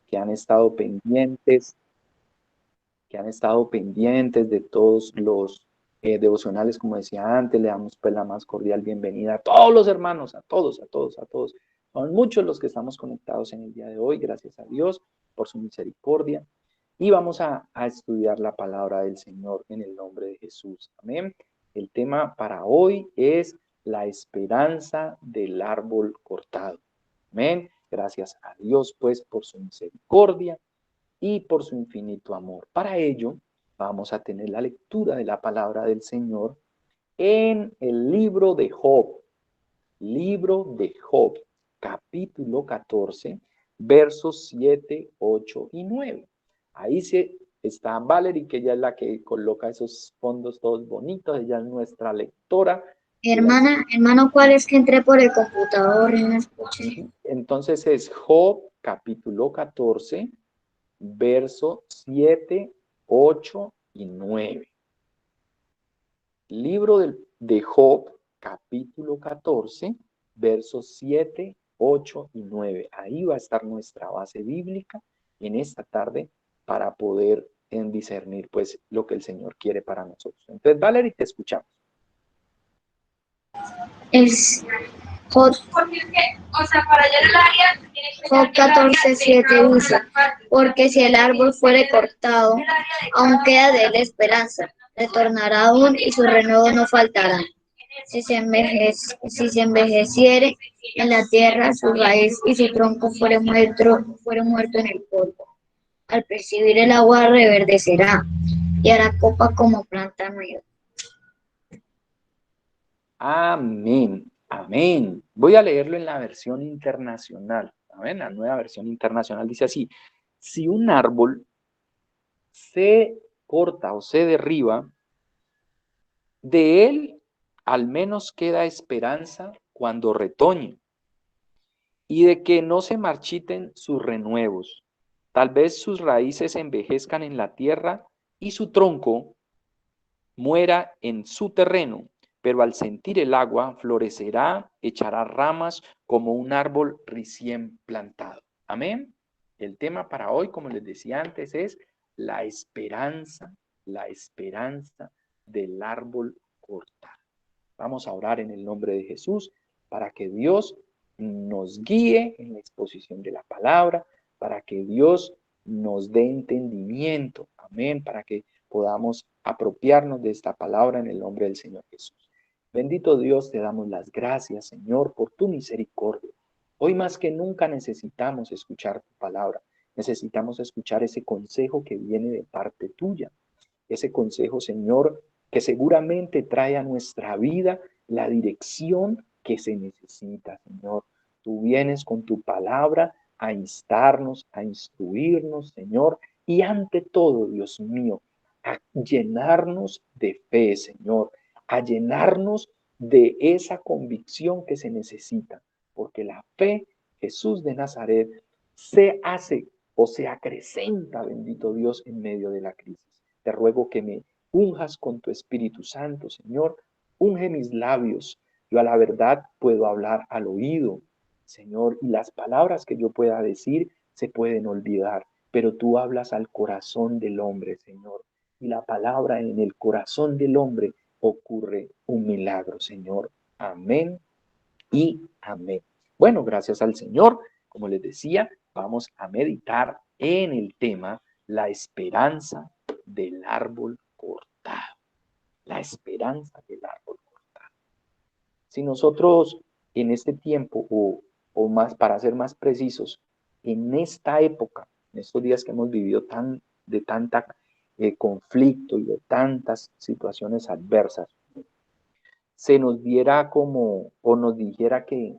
que han estado pendientes, de todos los devocionales, como decía antes. Le damos pues la más cordial bienvenida a todos los hermanos, a todos. Son muchos los que estamos conectados en el día de hoy, gracias a Dios por su misericordia. Y vamos a estudiar la palabra del Señor en el nombre de Jesús. Amén. El tema para hoy es la esperanza del árbol cortado. Amén. Gracias a Dios pues por su misericordia y por su infinito amor. Para ello, vamos a tener la lectura de la palabra del Señor en el libro de Job, capítulo 14, versos 7, 8 y 9. Ahí está Valerie, que ella es la que coloca esos fondos todos bonitos. Ella es nuestra lectora. Hermano, ¿cuál es que entré por el computador y no escuché? Entonces es Job, capítulo 14, versos 7, 8 y 9. Libro de Job, capítulo 14, versos 7, 8 y 9. Ahí va a estar nuestra base bíblica en esta tarde para poder discernir pues lo que el Señor quiere para nosotros. Entonces, Valerie, te escuchamos. Es Job 14:7 dice: porque si el árbol fuere cortado, aún queda de él esperanza, retornará aún y su renuevo no faltará. Si se envejeciere en la tierra, su raíz y su tronco fuere muerto en el polvo. Al percibir el agua reverdecerá y hará copa como planta nueva. Amén, amén. Voy a leerlo en la versión internacional. ¿Amén? La nueva versión internacional dice así: si un árbol se corta o se derriba, de él al menos queda esperanza cuando retoñe, y de que no se marchiten sus renuevos. Tal vez sus raíces envejezcan en la tierra y su tronco muera en su terreno, pero al sentir el agua florecerá, echará ramas como un árbol recién plantado. Amén. El tema para hoy, como les decía antes, es la esperanza del árbol cortado. Vamos a orar en el nombre de Jesús para que Dios nos guíe en la exposición de la palabra, para que Dios nos dé entendimiento. Amén. Para que podamos apropiarnos de esta palabra en el nombre del Señor Jesús. Bendito Dios, te damos las gracias, Señor, por tu misericordia. Hoy más que nunca necesitamos escuchar tu palabra. Necesitamos escuchar ese consejo que viene de parte tuya. Ese consejo, Señor, que seguramente trae a nuestra vida la dirección que se necesita, Señor. Tú vienes con tu palabra a instarnos, a instruirnos, Señor, y ante todo, Dios mío, a llenarnos de fe, Señor, a llenarnos de esa convicción que se necesita, porque la fe, Jesús de Nazaret, se hace o se acrecenta, bendito Dios, en medio de la crisis. Te ruego que me unjas con tu Espíritu Santo, Señor. Unge mis labios. Yo a la verdad puedo hablar al oído, Señor, y las palabras que yo pueda decir se pueden olvidar, pero tú hablas al corazón del hombre, Señor. Y la palabra en el corazón del hombre ocurre un milagro, Señor. Amén y amén. Bueno, gracias al Señor, como les decía, vamos a meditar en el tema la esperanza del árbol cortado. La esperanza del árbol cortado. Si nosotros en este tiempo, o más, para ser más precisos, en esta época, en estos días que hemos vivido de tanta conflicto y de tantas situaciones adversas, se nos diera como, o nos dijera que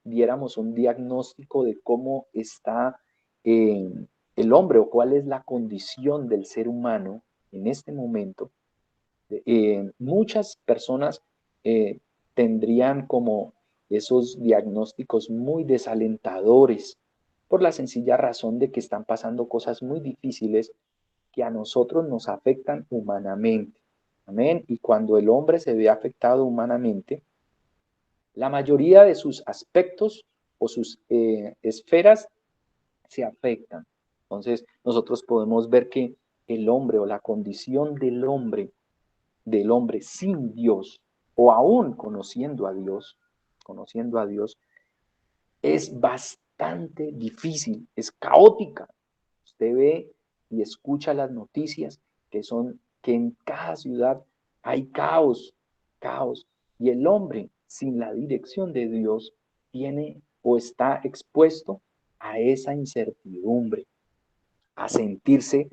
diéramos un diagnóstico de cómo está el hombre o cuál es la condición del ser humano en este momento, muchas personas tendrían como esos diagnósticos muy desalentadores por la sencilla razón de que están pasando cosas muy difíciles que a nosotros nos afectan humanamente. Amén. Y cuando el hombre se ve afectado humanamente, la mayoría de sus aspectos o sus esferas se afectan. Entonces, nosotros podemos ver que el hombre o la condición del hombre sin Dios, o aún conociendo a Dios, es bastante difícil, es caótica. Usted ve y escucha las noticias que en cada ciudad hay caos, caos. Y el hombre sin la dirección de Dios tiene o está expuesto a esa incertidumbre, a sentirse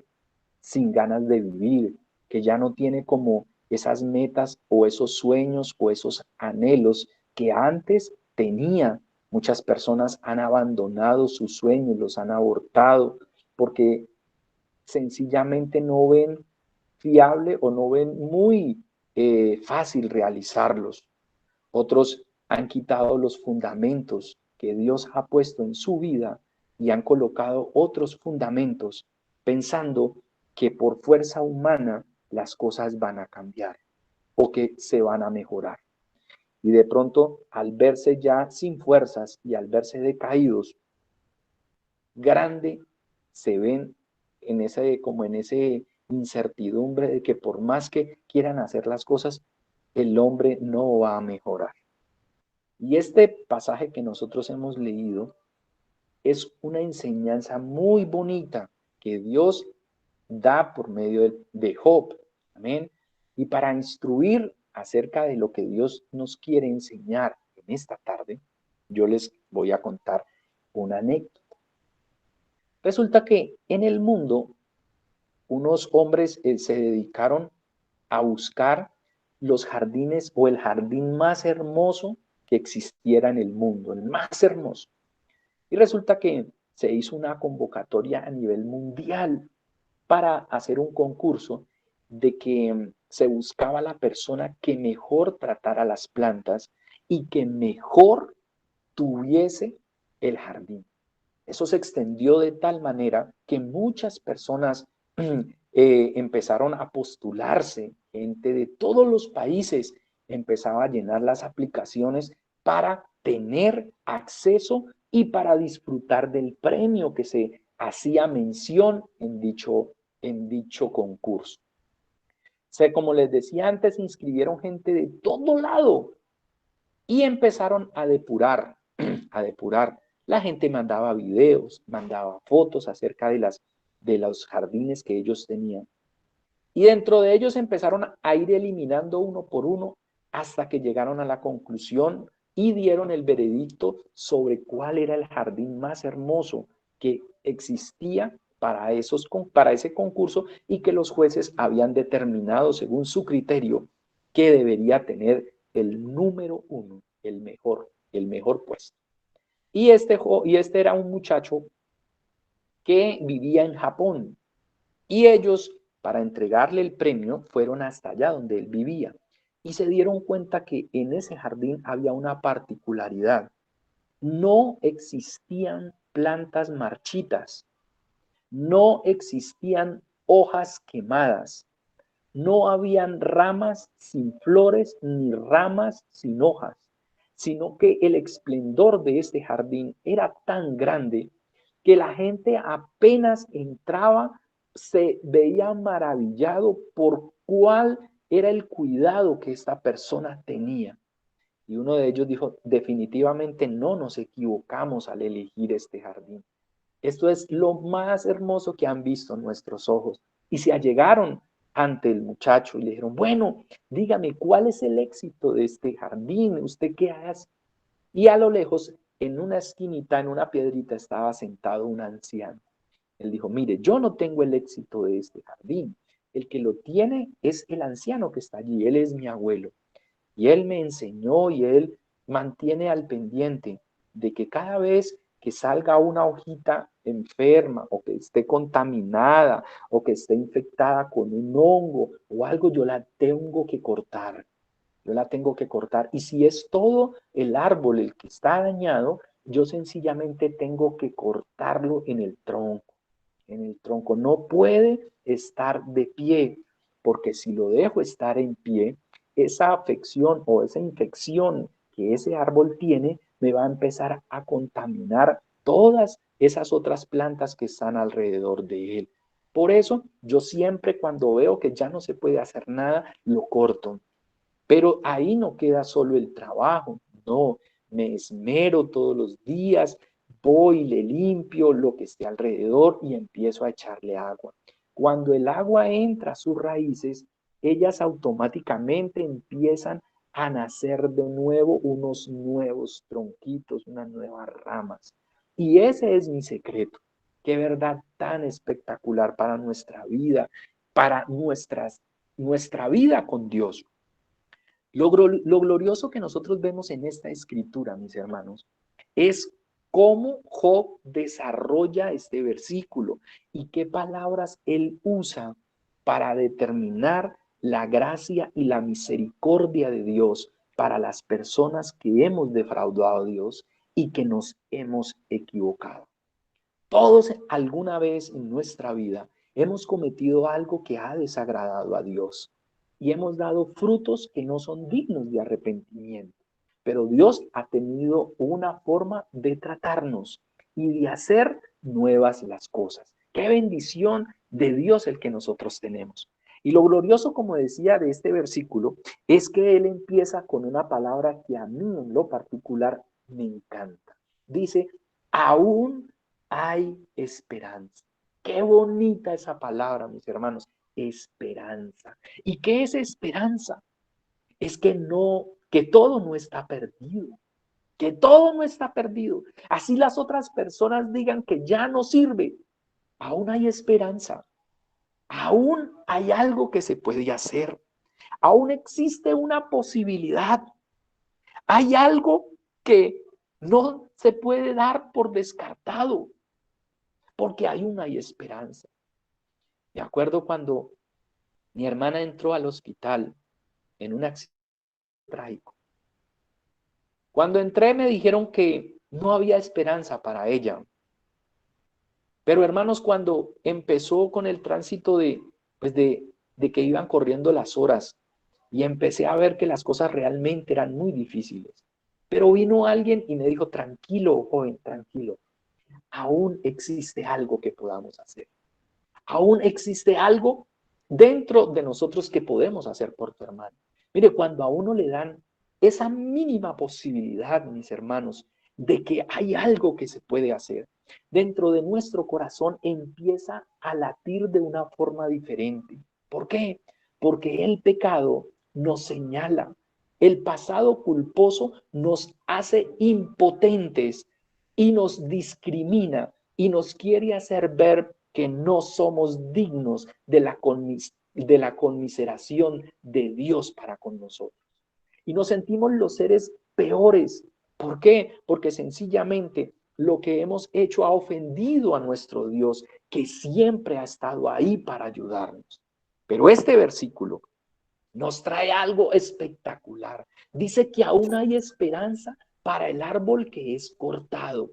sin ganas de vivir, que ya no tiene como esas metas o esos sueños o esos anhelos que antes tenía. Muchas personas han abandonado sus sueños, los han abortado, porque sencillamente no ven fiable o no ven muy fácil realizarlos. Otros han quitado los fundamentos que Dios ha puesto en su vida y han colocado otros fundamentos pensando que por fuerza humana las cosas van a cambiar o que se van a mejorar. Y de pronto, al verse ya sin fuerzas y al verse decaídos, grande, se ven como en ese incertidumbre de que por más que quieran hacer las cosas, el hombre no va a mejorar. Y este pasaje que nosotros hemos leído es una enseñanza muy bonita que Dios da por medio de Job. Amén. Y para instruir acerca de lo que Dios nos quiere enseñar en esta tarde, yo les voy a contar una anécdota. Resulta que en el mundo unos hombres se dedicaron a buscar los jardines o el jardín más hermoso que existiera en el mundo, el más hermoso. Y resulta que se hizo una convocatoria a nivel mundial para hacer un concurso de que se buscaba la persona que mejor tratara las plantas y que mejor tuviese el jardín. Eso se extendió de tal manera que muchas personas empezaron a postularse, gente de todos los países empezaba a llenar las aplicaciones para tener acceso y para disfrutar del premio que se hacía mención en dicho concurso. O sea, como les decía antes, se inscribieron gente de todo lado y empezaron a depurar, a depurar. La gente mandaba videos, mandaba fotos acerca de los jardines que ellos tenían. Y dentro de ellos empezaron a ir eliminando uno por uno hasta que llegaron a la conclusión y dieron el veredicto sobre cuál era el jardín más hermoso que existía para ese concurso y que los jueces habían determinado según su criterio que debería tener el número uno, el mejor puesto. Y este era un muchacho que vivía en Japón y ellos, para entregarle el premio, fueron hasta allá donde él vivía y se dieron cuenta que en ese jardín había una particularidad. No existían plantas marchitas, no existían hojas quemadas, no habían ramas sin flores ni ramas sin hojas, sino que el esplendor de este jardín era tan grande que la gente apenas entraba se veía maravillado por cuál era el cuidado que esta persona tenía. Y uno de ellos dijo, definitivamente no nos equivocamos al elegir este jardín. Esto es lo más hermoso que han visto nuestros ojos. Y se allegaron ante el muchacho y le dijeron, bueno, dígame, ¿cuál es el éxito de este jardín? ¿Usted qué hace? Y a lo lejos, en una esquinita, en una piedrita, estaba sentado un anciano. Él dijo, mire, yo no tengo el éxito de este jardín. El que lo tiene es el anciano que está allí. Él es mi abuelo. Y él me enseñó y él mantiene al pendiente de que cada vez que salga una hojita enferma o que esté contaminada o que esté infectada con un hongo o algo, yo la tengo que cortar. Yo la tengo que cortar. Y si es todo el árbol el que está dañado, yo sencillamente tengo que cortarlo en el tronco. En el tronco no puede estar de pie, porque si lo dejo estar en pie, esa afección o esa infección que ese árbol tiene me va a empezar a contaminar todas esas otras plantas que están alrededor de él. Por eso yo siempre cuando veo que ya no se puede hacer nada, lo corto. Pero ahí no queda solo el trabajo, no, me esmero todos los días, voy, le limpio lo que esté alrededor y empiezo a echarle agua. Cuando el agua entra a sus raíces, ellas automáticamente empiezan a nacer de nuevo unos nuevos tronquitos, unas nuevas ramas. Y ese es mi secreto. Qué verdad tan espectacular para nuestra vida, para nuestra vida con Dios. Lo glorioso que nosotros vemos en esta escritura, mis hermanos, es cómo Job desarrolla este versículo y qué palabras él usa para determinar la gracia y la misericordia de Dios para las personas que hemos defraudado a Dios y que nos hemos equivocado. Todos alguna vez en nuestra vida hemos cometido algo que ha desagradado a Dios y hemos dado frutos que no son dignos de arrepentimiento. Pero Dios ha tenido una forma de tratarnos y de hacer nuevas las cosas. Qué bendición de Dios el que nosotros tenemos. Y lo glorioso, como decía, de este versículo es que él empieza con una palabra que a mí en lo particular me encanta. Dice, aún hay esperanza. Qué bonita esa palabra, mis hermanos, esperanza. ¿Y qué es esperanza? Es que todo no está perdido, que todo no está perdido. Así las otras personas digan que ya no sirve, aún hay esperanza, aún hay algo que se puede hacer, aún existe una posibilidad, hay algo que no se puede dar por descartado, porque hay esperanza. Me acuerdo cuando mi hermana entró al hospital en un accidente trágico. Cuando entré me dijeron que no había esperanza para ella. Pero hermanos, cuando empezó con el tránsito pues de que iban corriendo las horas y empecé a ver que las cosas realmente eran muy difíciles. Pero vino alguien y me dijo, tranquilo, joven, tranquilo, aún existe algo que podamos hacer. Aún existe algo dentro de nosotros que podemos hacer por tu hermano. Mire, cuando a uno le dan esa mínima posibilidad, mis hermanos, de que hay algo que se puede hacer, dentro de nuestro corazón empieza a latir de una forma diferente. ¿Por qué? Porque el pecado nos señala, el pasado culposo nos hace impotentes y nos discrimina y nos quiere hacer ver que no somos dignos de la conmiseración de Dios para con nosotros. Y nos sentimos los seres peores. ¿Por qué? Porque sencillamente lo que hemos hecho ha ofendido a nuestro Dios, que siempre ha estado ahí para ayudarnos. Pero este versículo nos trae algo espectacular. Dice que aún hay esperanza para el árbol que es cortado.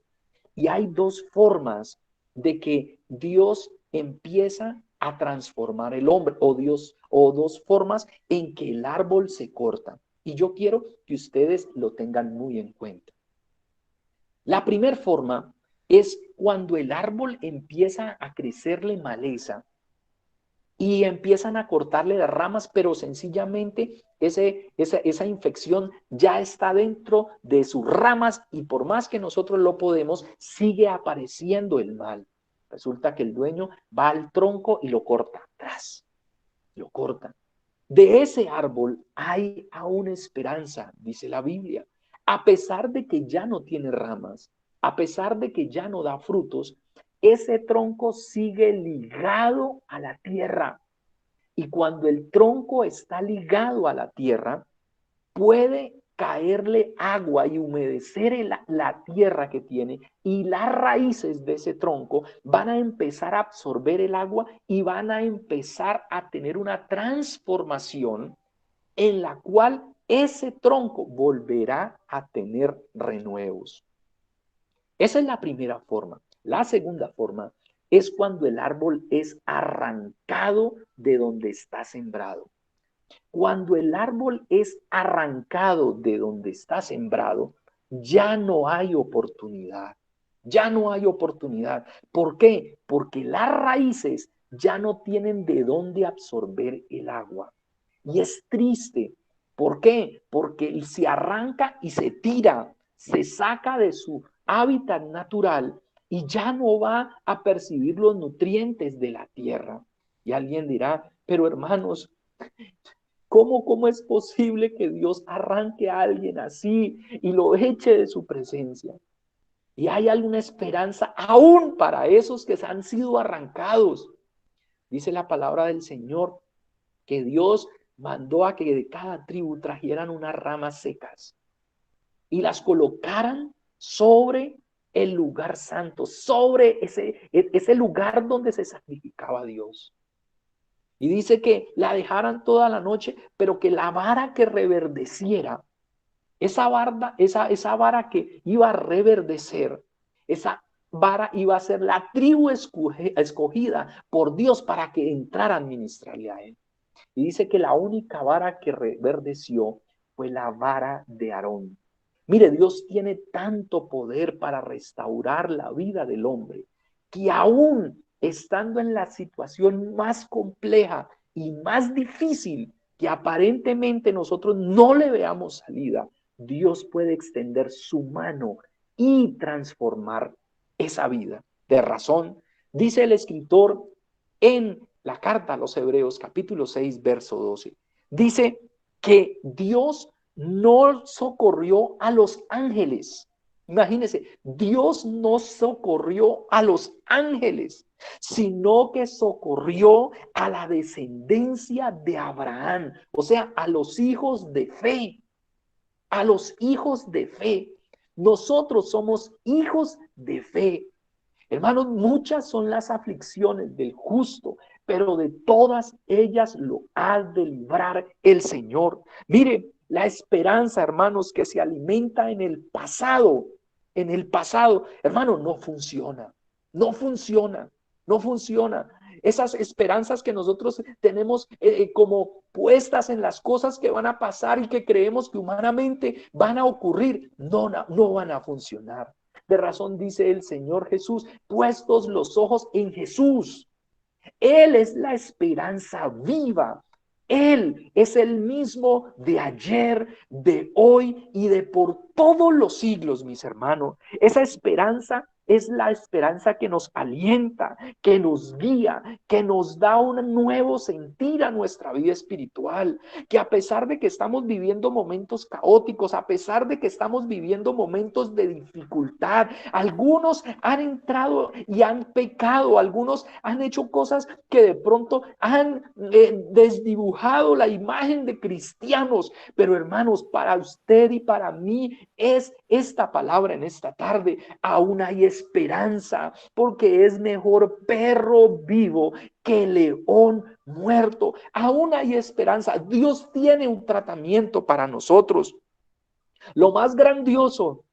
Y hay dos formas de que Dios empieza a transformar el hombre, o dos formas en que el árbol se corta. Y yo quiero que ustedes lo tengan muy en cuenta. La primera forma es cuando el árbol empieza a crecerle maleza y empiezan a cortarle las ramas, pero sencillamente esa infección ya está dentro de sus ramas y por más que nosotros lo podemos, sigue apareciendo el mal. Resulta que el dueño va al tronco y lo corta atrás, lo corta. De ese árbol hay aún esperanza, dice la Biblia. A pesar de que ya no tiene ramas, a pesar de que ya no da frutos, ese tronco sigue ligado a la tierra. Y cuando el tronco está ligado a la tierra, puede caerle agua y humedecer la tierra que tiene y las raíces de ese tronco van a empezar a absorber el agua y van a empezar a tener una transformación en la cual ese tronco volverá a tener renuevos. Esa es la primera forma. La segunda forma es cuando el árbol es arrancado de donde está sembrado. Cuando el árbol es arrancado de donde está sembrado, ya no hay oportunidad, Ya no hay oportunidad. ¿Por qué? Porque las raíces ya no tienen de dónde absorber el agua. Y es triste. ¿Por qué? Porque se arranca y se tira, se saca de su hábitat natural y ya no va a percibir los nutrientes de la tierra. Y alguien dirá, pero hermanos, ¿cómo es posible que Dios arranque a alguien así y lo eche de su presencia? Y hay alguna esperanza aún para esos que han sido arrancados. Dice la palabra del Señor que Dios mandó a que de cada tribu trajeran unas ramas secas y las colocaran sobre el lugar santo, sobre ese lugar donde se sacrificaba a Dios. Y dice que la dejaran toda la noche, pero que la vara que reverdeciera, esa vara que iba a reverdecer, esa vara iba a ser la tribu escogida por Dios para que entrara a administrarle a él. Y dice que la única vara que reverdeció fue la vara de Aarón. Mire, Dios tiene tanto poder para restaurar la vida del hombre, que aún estando en la situación más compleja y más difícil, que aparentemente nosotros no le veamos salida, Dios puede extender su mano y transformar esa vida. De razón, dice el escritor en la carta a los Hebreos, capítulo 6, verso 12, dice que Dios no socorrió a los ángeles. Imagínense, Dios no socorrió a los ángeles, sino que socorrió a la descendencia de Abraham, o sea, a los hijos de fe, a los hijos de fe. Nosotros somos hijos de fe. Hermanos, muchas son las aflicciones del justo, pero de todas ellas lo ha de librar el Señor. Mire, la esperanza, hermanos, que se alimenta en el pasado, hermano, no funciona, no funciona, no funciona. Esas esperanzas que nosotros tenemos como puestas en las cosas que van a pasar y que creemos que humanamente van a ocurrir, no van a funcionar. De razón dice el Señor Jesús, puestos los ojos en Jesús. Él es la esperanza viva. Él es el mismo de ayer, de hoy y de por todos los siglos, mis hermanos. Esa esperanza es la esperanza que nos alienta, que nos guía, que nos da un nuevo sentir a nuestra vida espiritual, que a pesar de que estamos viviendo momentos caóticos, a pesar de que estamos viviendo momentos de dificultad, algunos han entrado y han pecado, algunos han hecho cosas que de pronto han desdibujado la imagen de cristianos, pero hermanos, para usted y para mí es esta palabra en esta tarde, aún hay esperanza, porque es mejor perro vivo que león muerto. Aún hay esperanza. Dios tiene un tratamiento para nosotros. Lo más grandioso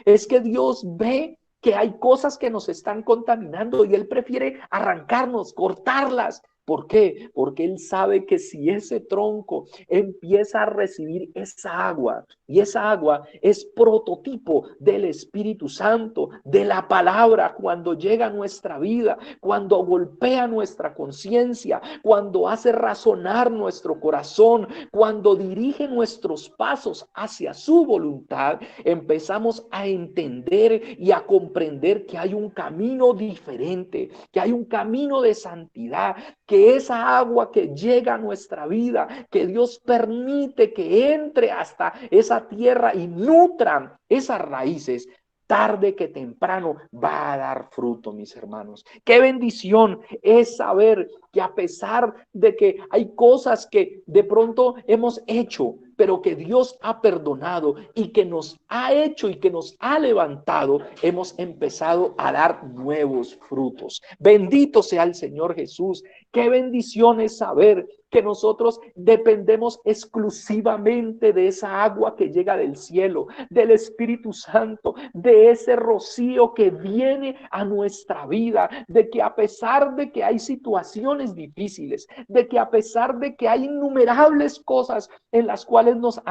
es que Dios ve que hay cosas que nos están contaminando y Él prefiere arrancarnos, cortarlas. ¿Por qué? Porque Él sabe que si ese tronco empieza a recibir esa agua, y esa agua es prototipo del Espíritu Santo, de la palabra, cuando llega a nuestra vida, cuando golpea nuestra conciencia, cuando hace razonar nuestro corazón, cuando dirige nuestros pasos hacia su voluntad, empezamos a entender y a comprender que hay un camino diferente, que hay un camino de santidad, que esa agua que llega a nuestra vida, que Dios permite que entre hasta esa tierra y nutran esas raíces, tarde que temprano va a dar fruto, mis hermanos. Qué bendición es saber que a pesar de que hay cosas que de pronto hemos hecho, pero que Dios ha perdonado y que nos ha hecho y que nos ha levantado, hemos empezado a dar nuevos frutos. Bendito sea el Señor Jesús. Qué bendición es saber que nosotros dependemos exclusivamente de esa agua que llega del cielo, del Espíritu Santo, de ese rocío que viene a nuestra vida, de que a pesar de que hay situaciones difíciles, de que a pesar de que hay innumerables cosas en las cuales cuales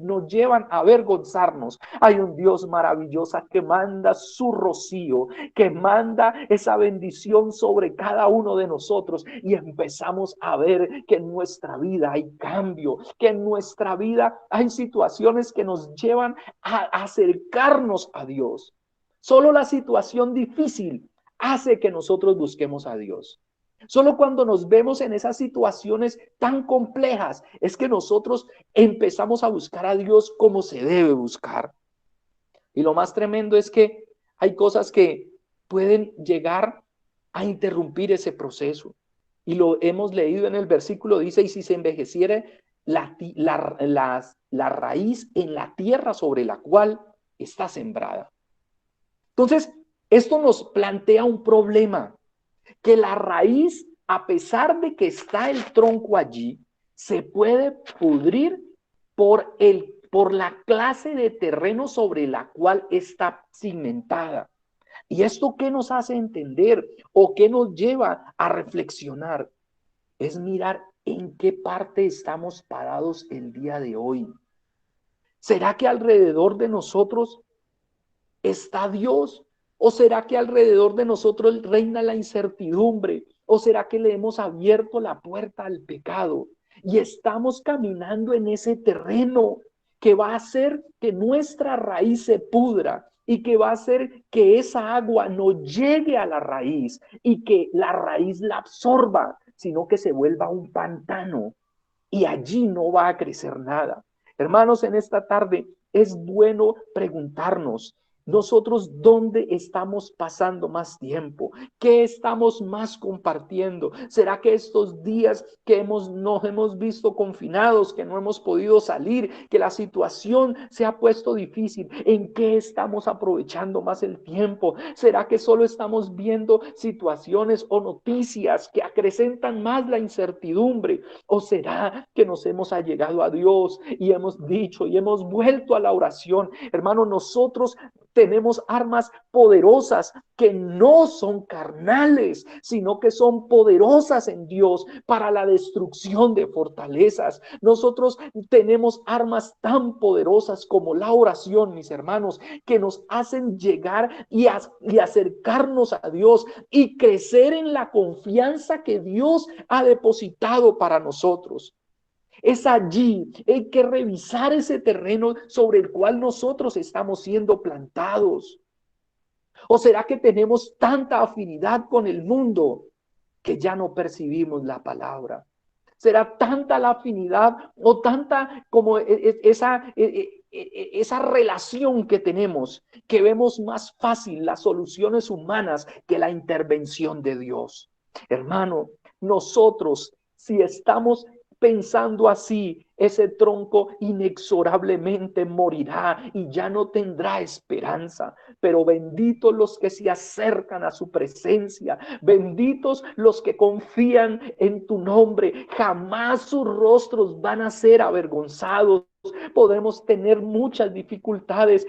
nos llevan a avergonzarnos. Hay un Dios maravilloso que manda su rocío, que manda esa bendición sobre cada uno de nosotros y empezamos a ver que en nuestra vida hay cambio, que en nuestra vida hay situaciones que nos llevan a acercarnos a Dios. Solo la situación difícil hace que nosotros busquemos a Dios. Solo cuando nos vemos en esas situaciones tan complejas es que nosotros empezamos a buscar a Dios como se debe buscar. Y lo más tremendo es que hay cosas que pueden llegar a interrumpir ese proceso. Y lo hemos leído en el versículo, dice, y si se envejeciere la raíz en la tierra sobre la cual está sembrada. Entonces, esto nos plantea un problema, que la raíz, a pesar de que está el tronco allí, se puede pudrir por la clase de terreno sobre la cual está cimentada. ¿Y esto qué nos hace entender o qué nos lleva a reflexionar? Es mirar en qué parte estamos parados el día de hoy. ¿Será que alrededor de nosotros está Dios? ¿O será que alrededor de nosotros reina la incertidumbre? ¿O será que le hemos abierto la puerta al pecado y estamos caminando en ese terreno que va a hacer que nuestra raíz se pudra y que va a hacer que esa agua no llegue a la raíz y que la raíz la absorba, sino que se vuelva un pantano y allí no va a crecer nada? Hermanos, en esta tarde es bueno preguntarnos, nosotros, ¿dónde estamos pasando más tiempo? ¿Qué estamos más compartiendo? ¿Será que estos días que nos hemos visto confinados, que no hemos podido salir, que la situación se ha puesto difícil, en qué estamos aprovechando más el tiempo? ¿Será que solo estamos viendo situaciones o noticias que acrecentan más la incertidumbre? ¿O será que nos hemos allegado a Dios y hemos dicho y hemos vuelto a la oración? Hermano, nosotros tenemos armas poderosas que no son carnales, sino que son poderosas en Dios para la destrucción de fortalezas. Nosotros tenemos armas tan poderosas como la oración, mis hermanos, que nos hacen llegar y acercarnos a Dios y crecer en la confianza que Dios ha depositado para nosotros. Es allí, hay que revisar ese terreno sobre el cual nosotros estamos siendo plantados. ¿O será que tenemos tanta afinidad con el mundo que ya no percibimos la palabra? ¿Será tanta la afinidad o tanta como esa relación que tenemos que vemos más fácil las soluciones humanas que la intervención de Dios? Hermano, nosotros, si estamos pensando así, ese tronco inexorablemente morirá y ya no tendrá esperanza. Pero benditos los que se acercan a su presencia, benditos los que confían en tu nombre. Jamás sus rostros van a ser avergonzados. Podremos tener muchas dificultades,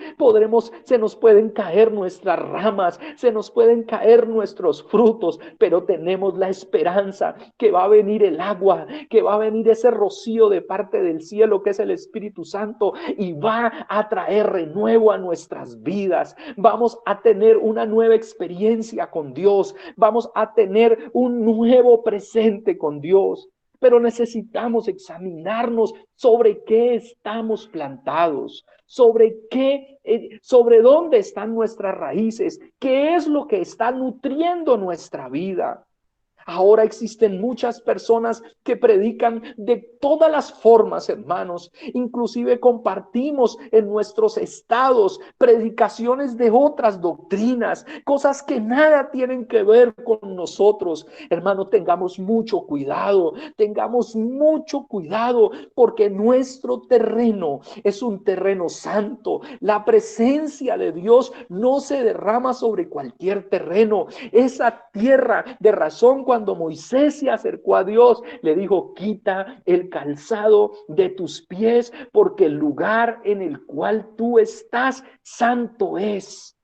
se nos pueden caer nuestras ramas, se nos pueden caer nuestros frutos, pero tenemos la esperanza que va a venir el agua, que va a venir ese rocío de parte del cielo que es el Espíritu Santo y va a traer renuevo a nuestras vidas. Vamos a tener una nueva experiencia con Dios, vamos a tener un nuevo presente con Dios. Pero necesitamos examinarnos sobre qué estamos plantados, sobre dónde están nuestras raíces, qué es lo que está nutriendo nuestra vida. Ahora existen muchas personas que predican de todas las formas, hermanos. Inclusive compartimos en nuestros estados predicaciones de otras doctrinas, cosas que nada tienen que ver con nosotros. Hermano, tengamos mucho cuidado, porque nuestro terreno es un terreno santo. La presencia de Dios no se derrama sobre cualquier terreno. Esa tierra, de razón, cuando Moisés se acercó a Dios, le dijo: quita el calzado de tus pies, porque el lugar en el cual tú estás, santo es.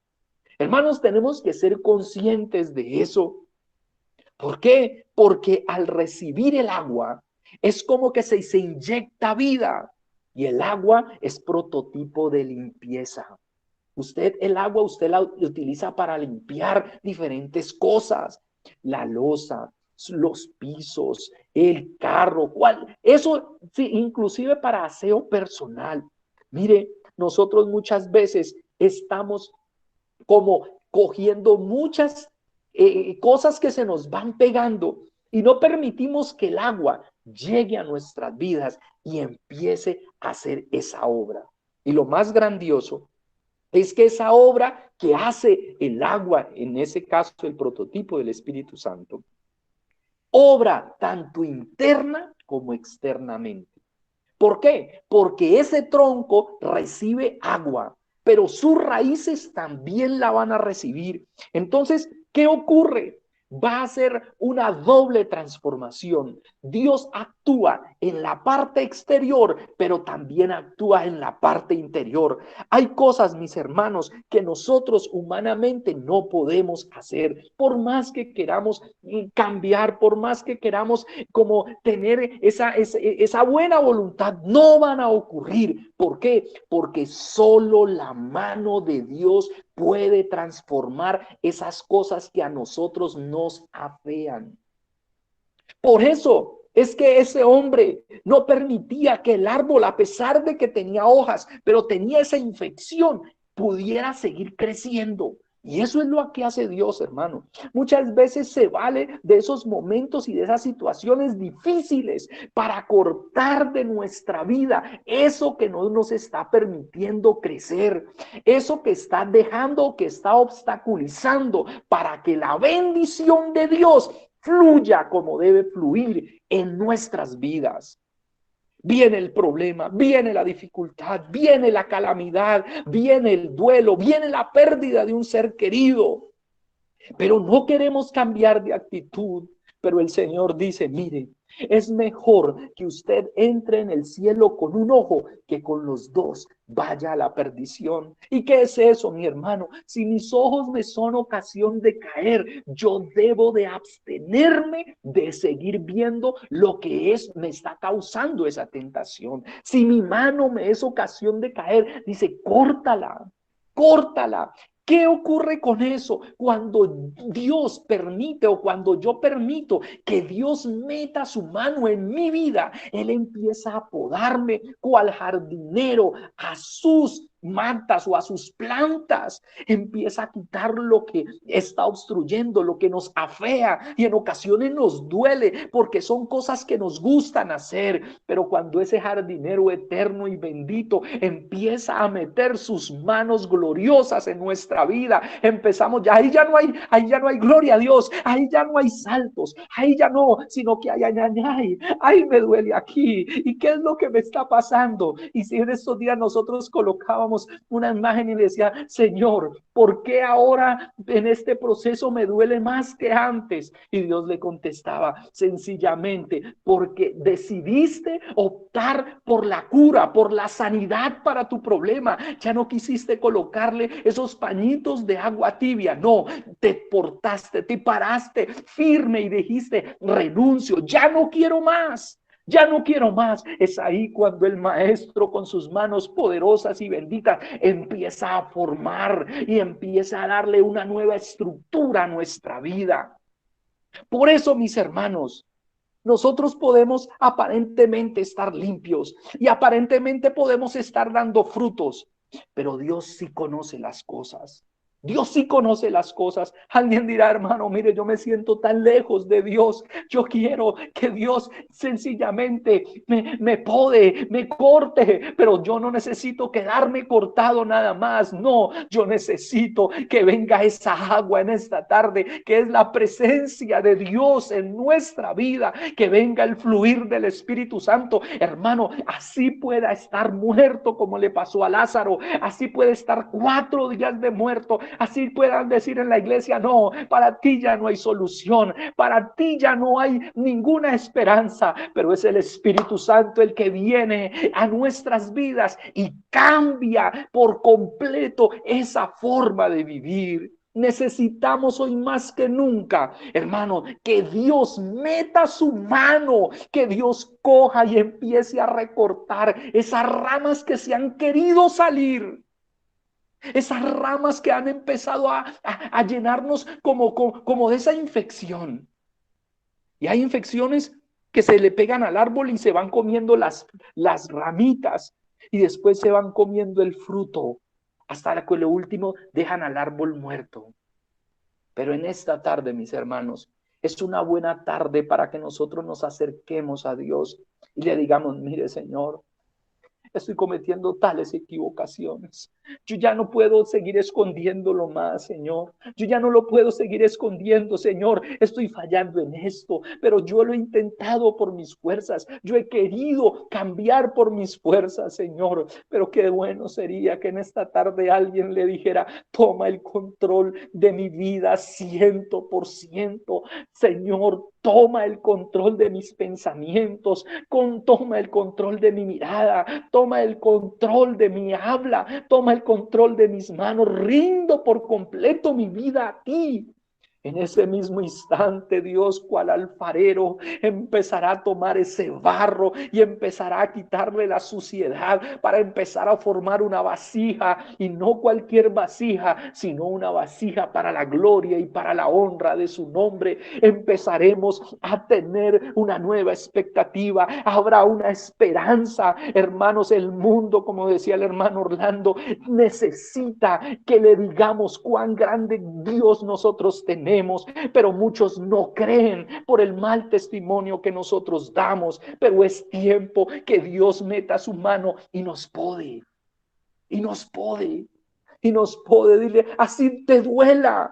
Hermanos, tenemos que ser conscientes de eso. ¿Por qué? Porque al recibir el agua, es como que se inyecta vida. Y el agua es prototipo de limpieza. El agua, usted la utiliza para limpiar diferentes cosas. La loza, los pisos, el carro, eso sí, inclusive para aseo personal. Mire, nosotros muchas veces estamos como cogiendo muchas cosas que se nos van pegando y no permitimos que el agua llegue a nuestras vidas y empiece a hacer esa obra. Y lo más grandioso es que esa obra que hace el agua, en ese caso el prototipo del Espíritu Santo, obra tanto interna como externamente. ¿Por qué? Porque ese tronco recibe agua, pero sus raíces también la van a recibir. Entonces, ¿qué ocurre? Va a ser una doble transformación. Dios actúa en la parte exterior, pero también actúa en la parte interior. Hay cosas, mis hermanos, que nosotros humanamente no podemos hacer, por más que queramos cambiar, por más que queramos como tener esa buena voluntad, no van a ocurrir. ¿Por qué? Porque solo la mano de Dios puede transformar esas cosas que a nosotros nos afean. Por eso es que ese hombre no permitía que el árbol, a pesar de que tenía hojas, pero tenía esa infección, pudiera seguir creciendo. Y eso es lo que hace Dios, hermano. Muchas veces se vale de esos momentos y de esas situaciones difíciles para cortar de nuestra vida eso que no nos está permitiendo crecer, eso que está dejando, que está obstaculizando para que la bendición de Dios fluya como debe fluir en nuestras vidas. Viene el problema, viene la dificultad, viene la calamidad, viene el duelo, viene la pérdida de un ser querido. Pero no queremos cambiar de actitud. Pero el Señor dice, mire, es mejor que usted entre en el cielo con un ojo que con los dos vaya a la perdición. ¿Y qué es eso, mi hermano? Si mis ojos me son ocasión de caer, yo debo de abstenerme de seguir viendo lo que me está causando esa tentación. Si mi mano me es ocasión de caer, dice, córtala, córtala. ¿Qué ocurre con eso? Cuando Dios permite o cuando yo permito que Dios meta su mano en mi vida, Él empieza a podarme cual jardinero a sus matas o a sus plantas, empieza a quitar lo que está obstruyendo, lo que nos afea y en ocasiones nos duele porque son cosas que nos gustan hacer, pero cuando ese jardinero eterno y bendito empieza a meter sus manos gloriosas en nuestra vida, empezamos ya, ahí ya no hay gloria a Dios, ahí ya no hay saltos, ahí ya no, sino que ay, me duele aquí, ¿y qué es lo que me está pasando? Y si en estos días nosotros colocábamos una imagen y le decía, Señor, ¿por qué ahora en este proceso me duele más que antes? Y Dios le contestaba, sencillamente, porque decidiste optar por la cura, por la sanidad para tu problema. Ya no quisiste colocarle esos pañitos de agua tibia, no, te portaste, te paraste firme y dijiste, renuncio, ya no quiero más. Ya no quiero más. Es ahí cuando el maestro con sus manos poderosas y benditas empieza a formar y empieza a darle una nueva estructura a nuestra vida. Por eso, mis hermanos, nosotros podemos aparentemente estar limpios y aparentemente podemos estar dando frutos, pero Dios sí conoce las cosas. Dios sí conoce las cosas. Alguien dirá, hermano, mire, yo me siento tan lejos de Dios. Yo quiero que Dios sencillamente me pode, me corte, pero yo no necesito quedarme cortado nada más. No, yo necesito que venga esa agua en esta tarde, que es la presencia de Dios en nuestra vida, que venga el fluir del Espíritu Santo. Hermano, así pueda estar muerto como le pasó a Lázaro, así puede estar 4 días de muerto, así puedan decir en la iglesia, no, para ti ya no hay solución, para ti ya no hay ninguna esperanza, pero es el Espíritu Santo el que viene a nuestras vidas y cambia por completo esa forma de vivir. Necesitamos hoy más que nunca, hermano, que Dios meta su mano, que Dios coja y empiece a recortar esas ramas que se han querido salir. Esas ramas que han empezado a llenarnos como de esa infección. Y hay infecciones que se le pegan al árbol y se van comiendo las ramitas y después se van comiendo el fruto hasta que lo último dejan al árbol muerto. Pero en esta tarde, mis hermanos, es una buena tarde para que nosotros nos acerquemos a Dios y le digamos, mire, Señor, estoy cometiendo tales equivocaciones. Yo ya no puedo seguir escondiéndolo más, Señor. Yo ya no lo puedo seguir escondiendo, Señor. Estoy fallando en esto, pero yo lo he intentado por mis fuerzas. Yo he querido cambiar por mis fuerzas, Señor. Pero qué bueno sería que en esta tarde alguien le dijera, toma el control de mi vida 100%. Señor, toma el control de mis pensamientos, toma el control de mi mirada, toma el control de mi habla, toma el control de mis manos, rindo por completo mi vida a ti. En ese mismo instante, Dios, cual alfarero, empezará a tomar ese barro y empezará a quitarle la suciedad para empezar a formar una vasija, y no cualquier vasija, sino una vasija para la gloria y para la honra de su nombre. Empezaremos a tener una nueva expectativa, habrá una esperanza. Hermanos, el mundo, como decía el hermano Orlando, necesita que le digamos cuán grande Dios nosotros tenemos, pero muchos no creen por el mal testimonio que nosotros damos. Pero es tiempo que Dios meta su mano y nos pode, y nos pode. Y nos puede, dile, así te duela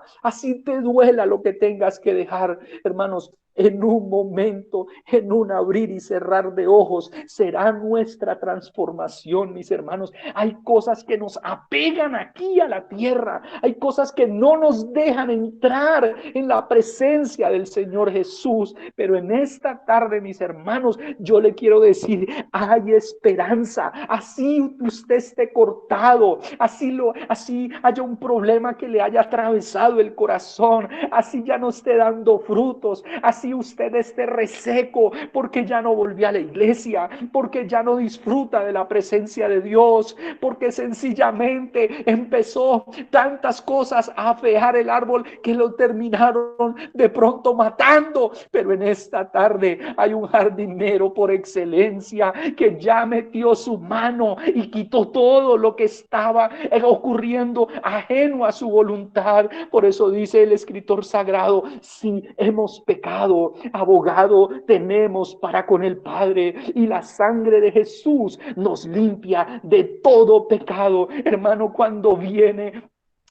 lo que tengas que dejar, hermanos. En un momento, en un abrir y cerrar de ojos, será nuestra transformación, mis hermanos. Hay cosas que nos apegan aquí a la tierra, hay cosas que no nos dejan entrar en la presencia del Señor Jesús. Pero en esta tarde, mis hermanos, yo le quiero decir, hay esperanza. Así usted esté cortado, así haya un problema que le haya atravesado el corazón, así ya no esté dando frutos, así usted esté reseco porque ya no volvió a la iglesia, porque ya no disfruta de la presencia de Dios, porque sencillamente empezó tantas cosas a afear el árbol que lo terminaron de pronto matando. Pero en esta tarde hay un jardinero por excelencia que ya metió su mano y quitó todo lo que estaba ocurriendo ajeno a su voluntad. Por eso dice el escritor sagrado, si hemos pecado, abogado tenemos para con el Padre, y la sangre de Jesús nos limpia de todo pecado. Hermano, cuando viene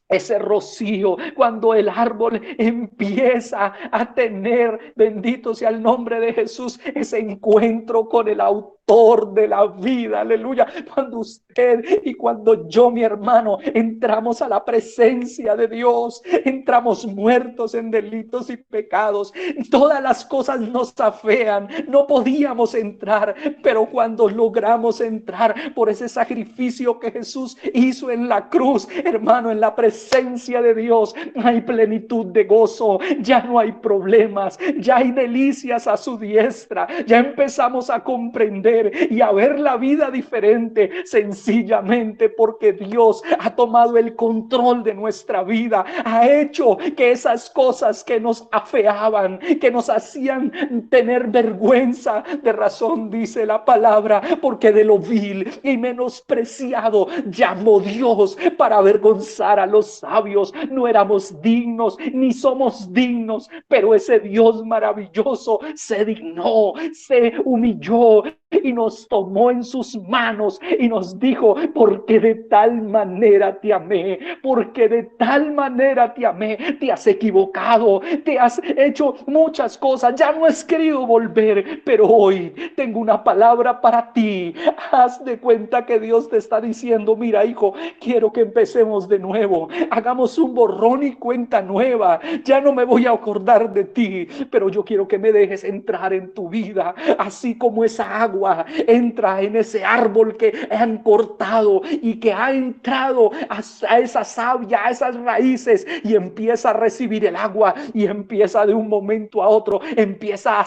ese rocío, cuando el árbol empieza a tener, bendito sea el nombre de Jesús, ese encuentro con el autor de la vida, aleluya, cuando usted y cuando yo, mi hermano, entramos a la presencia de Dios, entramos muertos en delitos y pecados, todas las cosas nos afean, no podíamos entrar, pero cuando logramos entrar por ese sacrificio que Jesús hizo en la cruz, hermano, en la presencia de Dios hay plenitud de gozo, ya no hay problemas, ya hay delicias a su diestra, ya empezamos a comprender y a ver la vida diferente, sencillamente porque Dios ha tomado el control de nuestra vida, ha hecho que esas cosas que nos afeaban, que nos hacían tener vergüenza, de razón dice la palabra, porque de lo vil y menospreciado llamó Dios para avergonzar a los sabios. No éramos dignos, ni somos dignos, pero ese Dios maravilloso se dignó, se humilló y nos tomó en sus manos y nos dijo, porque de tal manera te amé, porque de tal manera te amé. Te has equivocado, te has hecho muchas cosas, ya no has querido volver, pero hoy tengo una palabra para ti. Haz de cuenta que Dios te está diciendo, mira, hijo, quiero que empecemos de nuevo, hagamos un borrón y cuenta nueva. Ya no me voy a acordar de ti, pero yo quiero que me dejes entrar en tu vida, así como esa agua agua entra en ese árbol que han cortado y que ha entrado a esa savia, a esas raíces, y empieza a recibir el agua y empieza de un momento a otro, empieza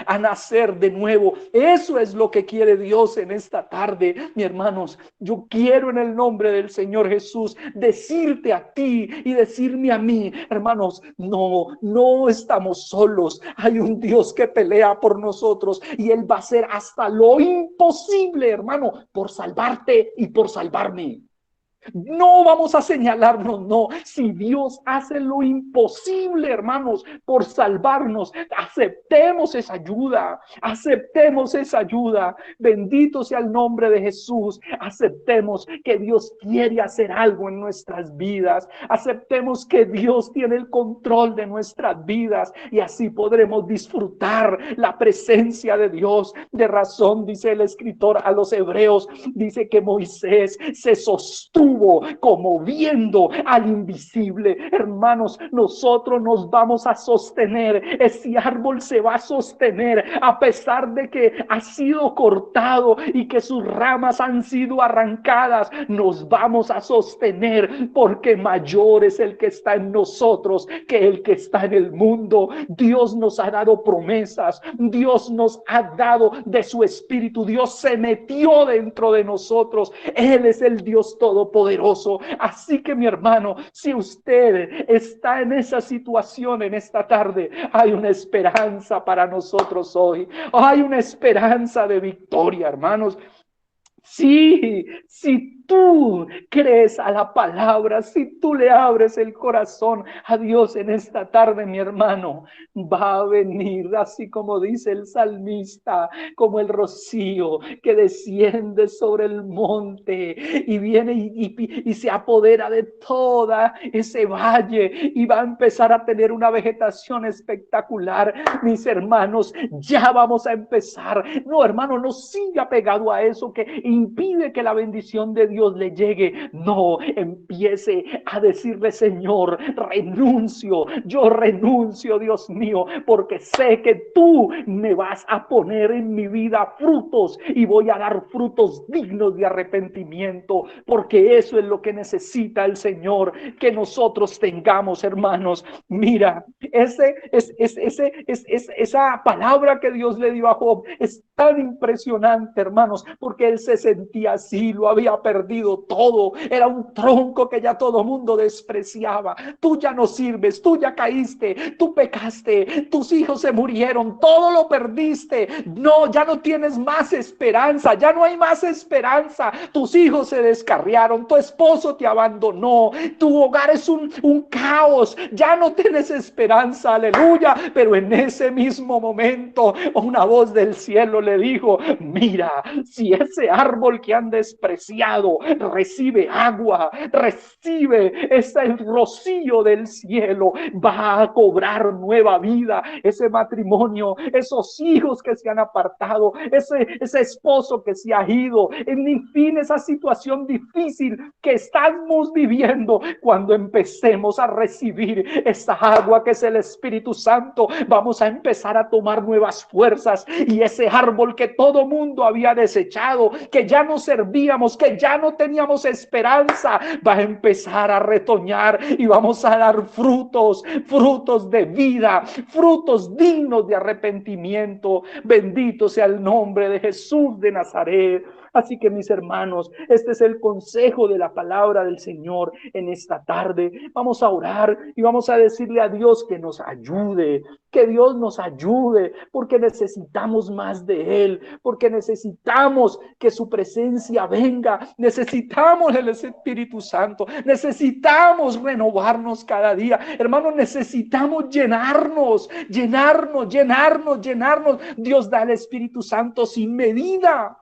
a nacer de nuevo. Eso es lo que quiere Dios en esta tarde, mi hermanos. Yo quiero en el nombre del Señor Jesús decirte a ti y decirme a mí, hermanos, no estamos solos. Hay un Dios que pelea por nosotros y Él va a hacer hasta lo imposible, hermano, por salvarte y por salvarme. No vamos a señalarnos, no. Si Dios hace lo imposible, hermanos, por salvarnos, aceptemos esa ayuda, aceptemos esa ayuda. Bendito sea el nombre de Jesús. Aceptemos que Dios quiere hacer algo en nuestras vidas. Aceptemos que Dios tiene el control de nuestras vidas y así podremos disfrutar la presencia de Dios. De razón, dice el escritor a los hebreos, dice que Moisés se sostuvo como viendo al invisible. Hermanos, nosotros nos vamos a sostener. Ese árbol se va a sostener a pesar de que ha sido cortado y que sus ramas han sido arrancadas. Nos vamos a sostener porque mayor es el que está en nosotros que el que está en el mundo. Dios nos ha dado promesas. Dios nos ha dado de su espíritu. Dios se metió dentro de nosotros. Él es el Dios todopoderoso. Así que, mi hermano, si usted está en esa situación en esta tarde, hay una esperanza para nosotros hoy. Hay una esperanza de victoria, hermanos. Sí, si tú crees a la palabra, si tú le abres el corazón a Dios en esta tarde, mi hermano, va a venir, así como dice el salmista, como el rocío que desciende sobre el monte y viene y se apodera de toda ese valle y va a empezar a tener una vegetación espectacular. Mis hermanos, ya vamos a empezar. No, hermano, no siga pegado a eso que impide que la bendición de Dios le llegue. No, empiece a decirle: Señor, yo renuncio, Dios mío, porque sé que tú me vas a poner en mi vida frutos y voy a dar frutos dignos de arrepentimiento, porque eso es lo que necesita el Señor, que nosotros tengamos, hermanos. Mira, esa palabra que Dios le dio a Job es tan impresionante, hermanos, porque él se sentía así, lo había perdido todo, era un tronco que ya todo mundo despreciaba. Tú ya no sirves, tú ya caíste, tú pecaste, tus hijos se murieron, todo lo perdiste. No, ya no tienes más esperanza, ya no hay más esperanza. Tus hijos se descarriaron, tu esposo te abandonó, tu hogar es un caos, ya no tienes esperanza, aleluya. Pero en ese mismo momento una voz del cielo le dijo: mira, si ese árbol que han despreciado recibe agua, recibe ese rocío del cielo, va a cobrar nueva vida. Ese matrimonio, esos hijos que se han apartado, ese esposo que se ha ido, en fin, esa situación difícil que estamos viviendo, cuando empecemos a recibir esa agua que es el Espíritu Santo, vamos a empezar a tomar nuevas fuerzas, y ese árbol que todo mundo había desechado, que ya no servíamos, que ya no teníamos esperanza, va a empezar a retoñar y vamos a dar frutos de vida, frutos dignos de arrepentimiento. Bendito sea el nombre de Jesús de Nazaret. Así que, mis hermanos, este es el consejo de la palabra del Señor en esta tarde. Vamos a orar y vamos a decirle a Dios que nos ayude, que Dios nos ayude, porque necesitamos más de Él, porque necesitamos que su presencia venga, necesitamos el Espíritu Santo, necesitamos renovarnos cada día. Hermanos, necesitamos llenarnos. Dios da el Espíritu Santo sin medida.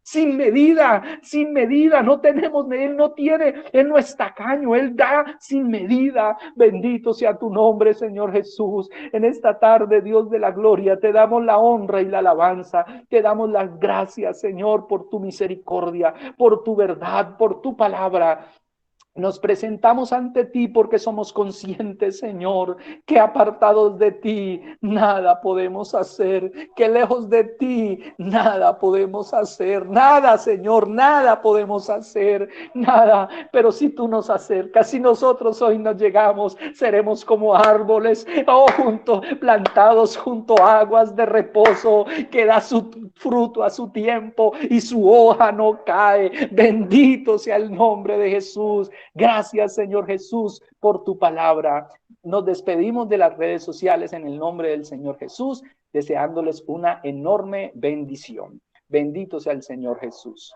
Sin medida, no tenemos, Él no tiene, Él no es tacaño, Él da sin medida. Bendito sea tu nombre, Señor Jesús. En esta tarde, Dios de la gloria, te damos la honra y la alabanza, te damos las gracias, Señor, por tu misericordia, por tu verdad, por tu palabra. Nos presentamos ante ti porque somos conscientes, Señor, que apartados de ti nada podemos hacer, que lejos de ti nada podemos hacer, nada, Señor, nada podemos hacer, nada. Pero si tú nos acercas, si nosotros hoy nos llegamos, seremos como árboles, plantados junto a aguas de reposo, que da su fruto a su tiempo y su hoja no cae. Bendito sea el nombre de Jesús. Gracias, Señor Jesús, por tu palabra. Nos despedimos de las redes sociales en el nombre del Señor Jesús, deseándoles una enorme bendición. Bendito sea el Señor Jesús.